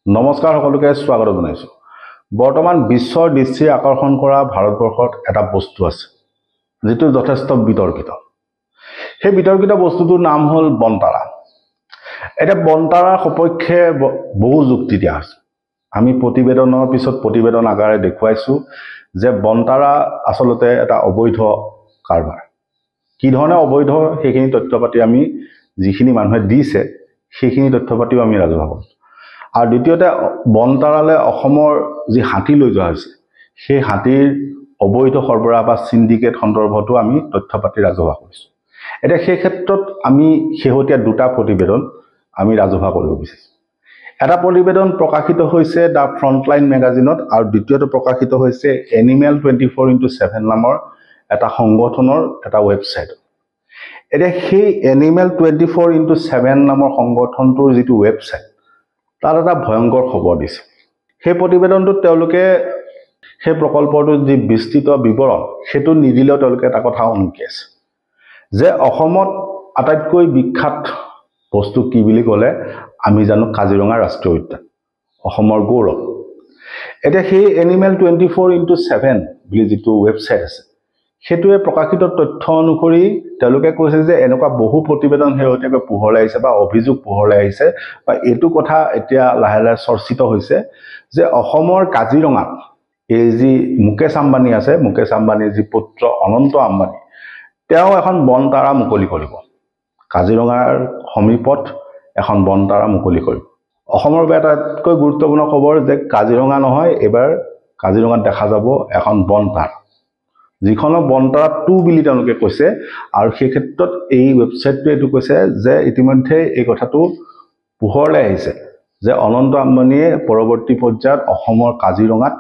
নমস্কাৰ সকলোকে স্বাগত জনাইছো। বৰ্তমান বিশ্বৰ দৃষ্টি আকৰ্ষণ কৰা ভাৰতবৰ্ষত এটা বস্তু আছে যেটো যথেষ্ট বিতৰ্কিত। সেই বিতৰ্কিত বস্তুটোৰ নাম হ'ল বনতাৰা। এটা বনতাৰাৰ সপক্ষে বহু যুক্তি দিয়া আছে। আমি প্ৰতিবেদনৰ পিছত প্ৰতিবেদন আকাৰে দেখুৱাইছো যে বনতাৰা আসলতে এটা অবৈধ কাৰবাৰ। কি ধৰণে অবৈধ সেইখিনি তথ্য পাতি আমি যিখিনি মানুহে দিছে সেইখিনি তথ্য পাতিও আমি ৰাজহুৱা কৰিছো। আৰু দ্বিতীয়তে বনতাৰালে অসমৰ যি হাতী লৈ যোৱা হৈছে সেই হাতীৰ অবৈধ সৰবৰাহ বা সিন্ডিকেট সন্দৰ্ভতো আমি তথ্য পাতি ৰাজহুৱা কৰিছো। এতিয়া সেই ক্ষেত্ৰত আমি শেহতীয়া দুটা প্ৰতিবেদন আমি ৰাজহুৱা কৰিব বিচাৰিছো। এটা প্ৰতিবেদন প্ৰকাশিত হৈছে দ্য ফ্ৰণ্টলাইন মেগাজিনত আৰু দ্বিতীয়টো প্ৰকাশিত হৈছে এনিমেল 24x7 নামৰ এটা সংগঠনৰ এটা ৱেবছাইট। এতিয়া সেই এনিমেল 24x7 নামৰ সংগঠনটোৰ যিটো ৱেবছাইট তাত এটা ভয়ংকৰ খবৰ দিছে। সেই প্ৰতিবেদনটোত তেওঁলোকে সেই প্ৰকল্পটোৰ যি বিস্তৃত বিৱৰণ সেইটো নিদিলেও তেওঁলোকে এটা কথা উনুকি আছে যে অসমত আটাইতকৈ বিখ্যাত বস্তু কি বুলি ক'লে আমি জানো কাজিৰঙা ৰাষ্ট্ৰীয় উদ্যান, অসমৰ গৌৰৱ। এতিয়া সেই এনিমেল 24x7 বুলি যিটো ৱেবছাইট আছে সেইটোৱে প্ৰকাশিত তথ্য অনুসৰি তেওঁলোকে কৈছে যে এনেকুৱা বহু প্ৰতিবেদন শেহতীয়াকৈ পোহৰলৈ আহিছে বা অভিযোগ পোহৰলৈ আহিছে বা এইটো কথা এতিয়া লাহে লাহে চৰ্চিত হৈছে যে অসমৰ কাজিৰঙাত এই যি মুকেশ আম্বানী আছে, মুকেশ আম্বানীৰ যি পুত্ৰ অনন্ত আম্বানী, তেওঁ এখন বনতাৰা মুকলি কৰিব। কাজিৰঙাৰ সমীপত এখন বনতাৰা মুকলি কৰিব। অসমৰ আটাইতকৈ গুৰুত্বপূৰ্ণ খবৰ যে কাজিৰঙা নহয়, এবাৰ কাজিৰঙাত দেখা যাব এখন বনতাৰা, যিখনৰ বনতাৰা 2 বুলি তেওঁলোকে কৈছে। আৰু সেই ক্ষেত্ৰত এই ৱেবছাইটটোৱে এইটো কৈছে যে ইতিমধ্যে এই কথাটো পোহৰলৈ আহিছে যে অনন্ত আম্বানীয়ে পৰৱৰ্তী পৰ্যায়ত অসমৰ কাজিৰঙাত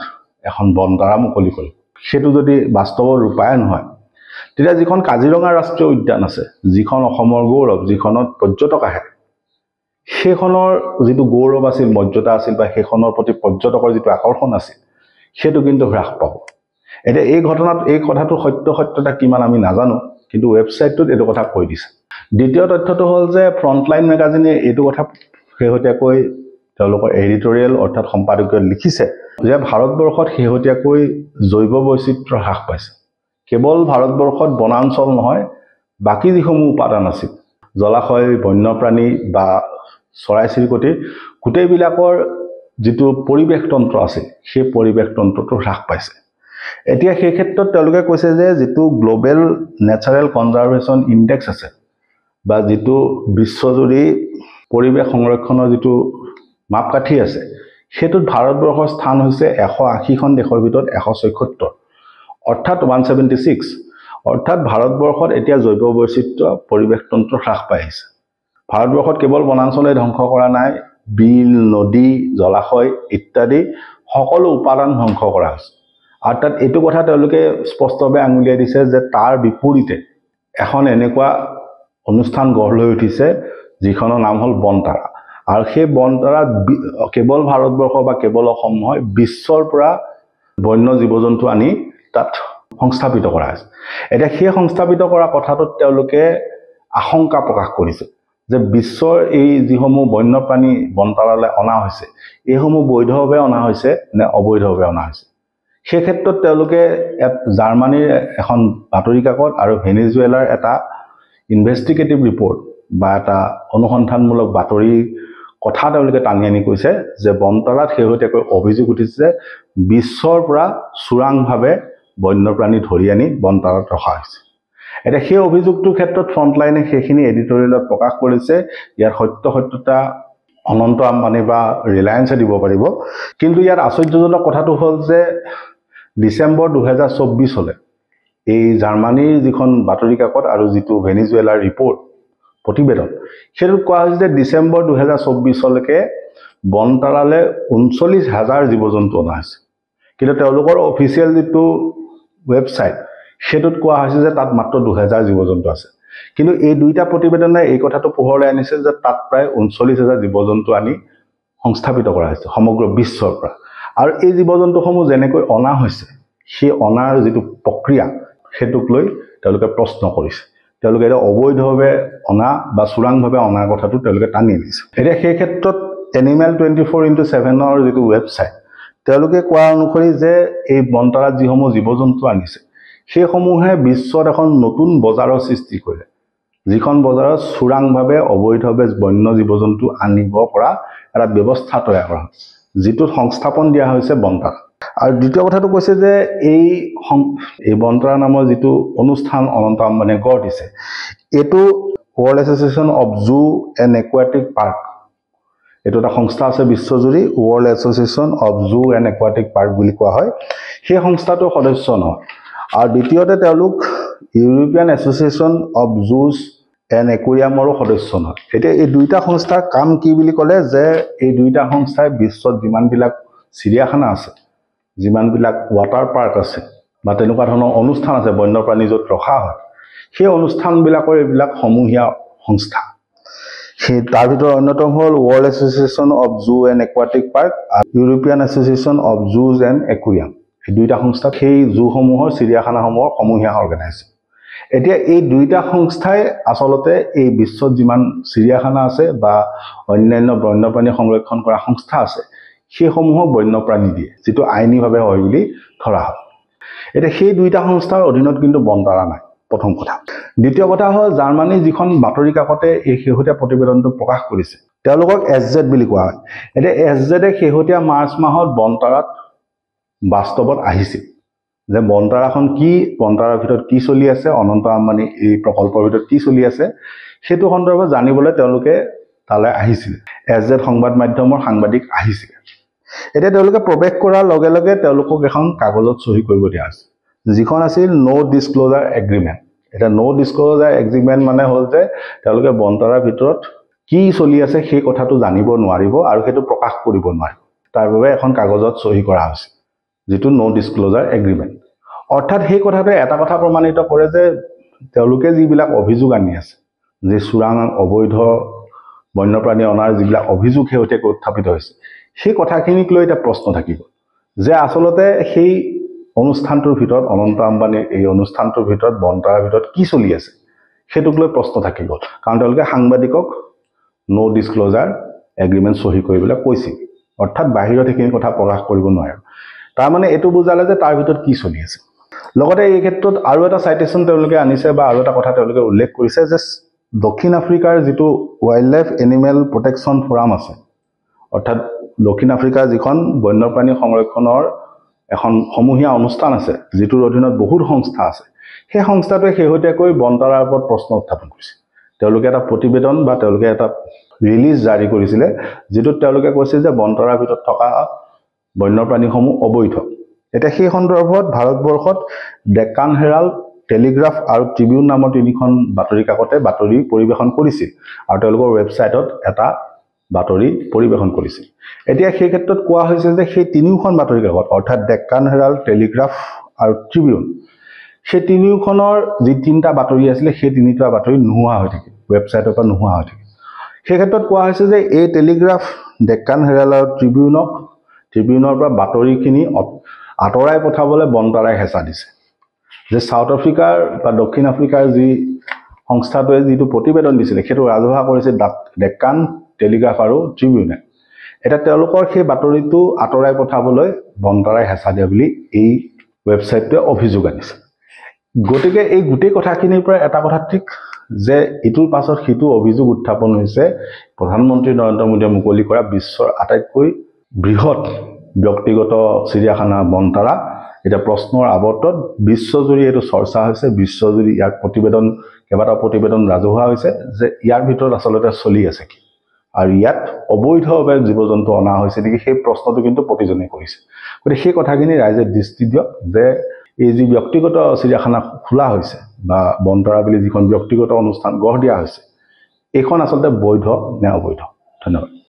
এখন বনতাৰা মুকলি কৰিব। সেইটো যদি বাস্তৱৰ ৰূপায়ণ হয় তেতিয়া যিখন কাজিৰঙা ৰাষ্ট্ৰীয় উদ্যান আছে, যিখন অসমৰ গৌৰৱ, যিখনত পৰ্যটক আহে, সেইখনৰ যিটো গৌৰৱ আছিল, মৰ্যাদা আছিল বা সেইখনৰ প্ৰতি পৰ্যটকৰ যিটো আকৰ্ষণ আছিল সেইটো কিন্তু হ্ৰাস পাব। এতিয়া এই কথাটো সত্যতা কিমান আমি নাজানো, কিন্তু ৱেবছাইটটোত এইটো কথা কৈ দিছে। দ্বিতীয় তথ্যটো হ'ল যে ফ্ৰণ্টলাইন মেগাজিনে এইটো কথা শেহতীয়াকৈ তেওঁলোকৰ এডিটৰিয়েল অৰ্থাৎ সম্পাদকীয়ত লিখিছে যে ভাৰতবৰ্ষত শেহতীয়াকৈ জৈৱ বৈচিত্ৰ্য হ্ৰাস পাইছে। কেৱল ভাৰতবৰ্ষত বনাঞ্চল নহয়, বাকী যিসমূহ উপাদান আছিল, জলাশয়, বন্যপ্ৰাণী বা চৰাই চিৰিকটি, গোটেইবিলাকৰ যিটো পৰিৱেশ তন্ত্ৰ আছিল সেই পৰিৱেশ তন্ত্ৰটো হ্ৰাস পাইছে। এতিয়া সেই ক্ষেত্ৰত তেওঁলোকে কৈছে যে যিটো গ্লোবেল নেচাৰেল কনজাৰভেশ্যন ইণ্ডেক্স আছে বা যিটো বিশ্বজুৰি পৰিৱেশ সংৰক্ষণৰ যিটো মাপকাঠি আছে সেইটোত ভাৰতবৰ্ষৰ স্থান হৈছে 180খন দেশৰ ভিতৰত 174, অৰ্থাৎ 176। অৰ্থাৎ ভাৰতবৰ্ষত এতিয়া জৈৱ বৈচিত্ৰ্য পৰিৱেশ তন্ত্ৰ হ্ৰাস পাই আহিছে। ভাৰতবৰ্ষত কেৱল বনাঞ্চলে ধ্বংস কৰা নাই, বিল, নদী, জলাশয় ইত্যাদি সকলো উপাদান ধ্বংস কৰা হৈছে। আৰু তাত এইটো কথা তেওঁলোকে স্পষ্টভাৱে আঙুলিয়াই দিছে যে তাৰ বিপৰীতে এখন এনেকুৱা অনুষ্ঠান গঢ় লৈ উঠিছে যিখনৰ নাম হ'ল বনতাৰা। আৰু সেই বনতাৰা কেৱল ভাৰতবৰ্ষ বা কেৱল অসম নহয়, বিশ্বৰ পৰা বন্য জীৱ জন্তু আনি তাত সংস্থাপিত কৰা হৈছে। এতিয়া সেই সংস্থাপিত কৰা কথাটোত তেওঁলোকে আশংকা প্ৰকাশ কৰিছে যে বিশ্বৰ এই যিসমূহ বন্যপ্ৰাণী বনতাৰালৈ অনা হৈছে এইসমূহ বৈধভাৱে অনা হৈছে নে অবৈধভাৱে অনা হৈছে। সেই ক্ষেত্ৰত তেওঁলোকে জাৰ্মানীৰ এখন বাতৰি কাকত আৰু ভেনেজুৱেলাৰ এটা ইনভেষ্টিগেটিভ ৰিপৰ্ট বা এটা অনুসন্ধানমূলক বাতৰিৰ কথা তেওঁলোকে টানি আনি কৈছে যে বনতাৰাত শেহতীয়াকৈ অভিযোগ উঠিছে বিশ্বৰ পৰা চোৰাংভাৱে বন্যপ্ৰাণী ধৰি আনি বনতাৰাত ৰখা হৈছে। এতিয়া সেই অভিযোগটোৰ ক্ষেত্ৰত ফ্ৰণ্টলাইনে সেইখিনি এডিটৰিয়েলত প্ৰকাশ কৰিছে। ইয়াৰ সত্যতা অনন্ত আম্বানী বা ৰিলায়েন্সে দিব পাৰিব, কিন্তু ইয়াত আশ্চৰ্যজনক কথাটো হ'ল যে ডিচেম্বৰ 2024 এই জাৰ্মানীৰ যিখন বাতৰি কাকত আৰু যিটো ভেনেজুৱেলাৰ ৰিপৰ্ট প্ৰতিবেদন সেইটোত কোৱা হৈছে যে ডিচেম্বৰ 2024 বনতাৰালৈ 39,000 জীৱ জন্তু অনা হৈছে। কিন্তু তেওঁলোকৰ অফিচিয়েল যিটো ৱেবছাইট সেইটোত কোৱা হৈছে যে তাত মাত্ৰ 2,000 জীৱ জন্তু আছে। কিন্তু এই দুইটা প্ৰতিবেদনে এই কথাটো পোহৰলৈ আনিছে যে তাত প্ৰায় 39,000 জীৱ জন্তু আনি সংস্থাপিত কৰা হৈছে সমগ্ৰ বিশ্বৰ পৰা। আৰু এই জীৱ জন্তুসমূহ যেনেকৈ অনা হৈছে সেই অনাৰ যিটো প্ৰক্ৰিয়া সেইটোক লৈ তেওঁলোকে প্ৰশ্ন কৰিছে। তেওঁলোকে এটা অবৈধভাৱে অনা বা চোৰাংভাৱে অনাৰ কথাটো তেওঁলোকে টানি আনিছে। এতিয়া সেই ক্ষেত্ৰত এনিমেল 24x7 যিটো ৱেবছাইট তেওঁলোকে কোৱা অনুসৰি যে এই বনতাৰাত যিসমূহ জীৱ জন্তু আনিছে সেইসমূহে বিশ্বত এখন নতুন বজাৰৰ সৃষ্টি কৰে যিখন বজাৰত চোৰাংভাৱে অবৈধভাৱে বন্য জীৱ জন্তু আনিব পৰা এটা ব্যৱস্থা তৈয়াৰ কৰা হৈছে যিটো সংস্থাপন দিয়া হৈছে বনতাৰা আৰু দ্বিতীয় কথাটো কৈছে যে এই বনতাৰা নামৰ যিটো অনুষ্ঠান অনন্ত আম্বানীয়ে গঢ় দিছে এইটো world association of zoo and aquatic park এইটো এটা সংস্থা আছে বিশ্বজুৰি world association of zoo and aquatic park বুলি কোৱা হয় সেই সংস্থাটোৰ সদস্য নহয় আৰু দ্বিতীয়তে তেওঁলোক European association of zoos and একুৰিয়ামৰো সদস্য নহয় এতিয়া এই দুইটা সংস্থাৰ কাম কি বুলি ক'লে যে এই দুইটা সংস্থাই বিশ্বত যিমানবিলাক চিৰিয়াখানা আছে যিমানবিলাক ৱাটাৰ পাৰ্ক আছে বা তেনেকুৱা ধৰণৰ অনুষ্ঠান আছে বন্যপ্ৰাণী য'ত ৰখা হয় সেই অনুষ্ঠানবিলাকৰ এইবিলাক সমূহীয়া সংস্থা সেই তাৰ ভিতৰত অন্যতম হ'ল world association of zoo and aquatic park আৰু European association of zoos and aquarium এই দুইটা সংস্থা সেই জুসমূহৰ চিৰিয়াখানাসমূহৰ সমূহীয়া অৰ্গেনাইজেশ্যন এতিয়া এই দুইটা সংস্থাই আচলতে এই বিশ্বত যিমান চিৰিয়াখানা আছে বা অন্যান্য বন্যপ্ৰাণী সংৰক্ষণ কৰা সংস্থা আছে সেইসমূহক বন্যপ্ৰাণী দিয়ে যিটো আইনীভাৱে হয় বুলি ধৰা হয় এতিয়া সেই দুইটা সংস্থাৰ অধীনত কিন্তু বনতাৰা নাই প্ৰথম কথা দ্বিতীয় কথা হ'ল জাৰ্মানী যিখন বাতৰি কাকতে এই শেহতীয়া প্ৰতিবেদনটো প্ৰকাশ কৰিছে তেওঁলোকক এছজেড বুলি কোৱা হয় এতিয়া এছজেডে শেহতীয়া মাৰ্চ মাহত বনতাৰাত বাস্তৱত আহিছিল যে বনতাৰাখন কি বনতাৰাৰ ভিতৰত কি চলি আছে অনন্ত আম্বানী এই প্ৰকল্পৰ ভিতৰত কি চলি আছে সেইটো সন্দৰ্ভত জানিবলৈ তেওঁলোকে তালৈ আহিছিল এছজেড সংবাদ মাধ্যমৰ সাংবাদিক আহিছিল এতিয়া তেওঁলোকে প্ৰৱেশ কৰাৰ লগে লগে তেওঁলোকক এখন কাগজত চহী কৰিব দিয়া আছে যিখন আছিল নো ডিছক্ল'জাৰ এগ্ৰিমেণ্ট এটা নো ডিছক্ল'জাৰ এগ্ৰিমেণ্ট মানে হ'ল যে তেওঁলোকে বনতাৰাৰ ভিতৰত কি চলি আছে সেই কথাটো জানিব নোৱাৰিব আৰু সেইটো প্ৰকাশ কৰিব নোৱাৰিব তাৰ বাবে এখন কাগজত চহী কৰা হৈছে যিটো নো ডিছক্ল'জাৰ এগ্ৰিমেণ্ট অৰ্থাৎ সেই কথাটোৱে এটা কথা প্ৰমাণিত কৰে যে তেওঁলোকে যিবিলাক অভিযোগ আনি আছে যে চোৰাং অবৈধ বন্যপ্ৰাণী অনাৰ যিবিলাক অভিযোগ শেহতীয়াকৈ উত্থাপিত হৈছে সেই কথাখিনিক লৈ এটা প্ৰশ্ন থাকিব যে আচলতে সেই অনুষ্ঠানটোৰ ভিতৰত অনন্ত আম্বানীৰ এই অনুষ্ঠানটোৰ ভিতৰত বনতাৰাৰ ভিতৰত কি চলি আছে সেইটোক লৈ প্ৰশ্ন থাকিব কাৰণ তেওঁলোকে সাংবাদিকক নো ডিছক্ল'জাৰ এগ্ৰিমেণ্ট চহী কৰিবলৈ কৈছিল অৰ্থাৎ বাহিৰত সেইখিনি কথা প্ৰকাশ কৰিব নোৱাৰে তাৰমানে এইটো বুজালে যে তাৰ ভিতৰত কি চলি আছে লগতে এই ক্ষেত্ৰত আৰু এটা চাইটেশ্যন তেওঁলোকে আনিছে বা আৰু এটা কথা তেওঁলোকে উল্লেখ কৰিছে যে দক্ষিণ আফ্ৰিকাৰ যিটো wild life animal protection forum আছে অৰ্থাৎ দক্ষিণ আফ্ৰিকাৰ যিখন বন্যপ্ৰাণী সংৰক্ষণৰ এখন সমূহীয়া অনুষ্ঠান আছে যিটোৰ অধীনত বহুত সংস্থা আছে সেই সংস্থাটোৱে শেহতীয়াকৈ বনতাৰাৰ ওপৰত প্ৰশ্ন উত্থাপন কৰিছে তেওঁলোকে এটা প্ৰতিবেদন বা তেওঁলোকে এটা ৰিলিজ জাৰি কৰিছিলে যিটোত তেওঁলোকে কৈছে যে বনতাৰাৰ ভিতৰত থকা বন্যপ্ৰাণীসমূহ অবৈধ এতিয়া সেই সন্দৰ্ভত ভাৰতবৰ্ষত ডেকান হেৰাল্ড টেলিগ্ৰাফ আৰু ট্ৰিবিউন নামৰ তিনিখন বাতৰি কাকতে বাতৰি পৰিৱেশন কৰিছিল আৰু তেওঁলোকৰ ৱেবছাইটত এটা বাতৰি পৰিৱেশন কৰিছিল এতিয়া সেই ক্ষেত্ৰত কোৱা হৈছে যে সেই তিনিওখন বাতৰি কাকত অৰ্থাৎ ডেকান হেৰাল্ড টেলিগ্ৰাফ আৰু ট্ৰিবিউন সেই তিনিওখনৰ যি তিনিটা বাতৰি আছিলে সেই তিনিটা বাতৰি নোহোৱা হৈ থাকিল ৱেবছাইটৰ পৰা নোহোৱা হৈ থাকিল সেই ক্ষেত্ৰত কোৱা হৈছে যে এই টেলিগ্ৰাফ ডেকান হেৰাল্ড আৰু ট্ৰিবিউনৰ পৰা বাতৰিখিনি আঁতৰাই পঠাবলৈ বনতাৰাই হেঁচা দিছে যে সাউথ আফ্ৰিকাৰ বা দক্ষিণ আফ্ৰিকাৰ যি সংস্থাটোৱে যিটো প্ৰতিবেদন দিছিলে সেইটো ৰাজহুৱা কৰিছে ডেকান টেলিগ্ৰাফ আৰু ট্ৰিবিউনে এতিয়া তেওঁলোকৰ সেই বাতৰিটো আঁতৰাই পঠাবলৈ বনতাৰাই হেঁচা দিয়া বুলি এই ৱেবছাইটটোৱে অভিযোগ আনিছে গতিকে এই গোটেই কথাখিনিৰ পৰা এটা কথা ঠিক যে ইটোৰ পাছত সিটো অভিযোগ উত্থাপন হৈছে প্ৰধানমন্ত্ৰী নৰেন্দ্ৰ মোদীয়ে মুকলি কৰা বিশ্বৰ আটাইতকৈ বৃহৎ ব্যক্তিগত চিৰিয়াখানা বনতাৰা এটা প্ৰশ্নৰ আৱৰ্তত বিশ্বজুৰি এইটো চৰ্চা হৈছে বিশ্বজুৰি ইয়াৰ প্ৰতিবেদন কেইবাটাও প্ৰতিবেদন ৰাজহুৱা হৈছে যে ইয়াৰ ভিতৰত আচলতে চলি আছে কি আৰু ইয়াত অবৈধভাৱে জীৱ জন্তু অনা হৈছে নেকি সেই প্ৰশ্নটো কিন্তু প্ৰতিজনে কৰিছে গতিকে সেই কথাখিনি ৰাইজে দৃষ্টি দিয়ক যে এই যি ব্যক্তিগত চিৰিয়াখানা খোলা হৈছে বা বনতাৰা বুলি যিখন ব্যক্তিগত অনুষ্ঠান গঢ় দিয়া হৈছে এইখন আচলতে বৈধ নে অবৈধ ধন্যবাদ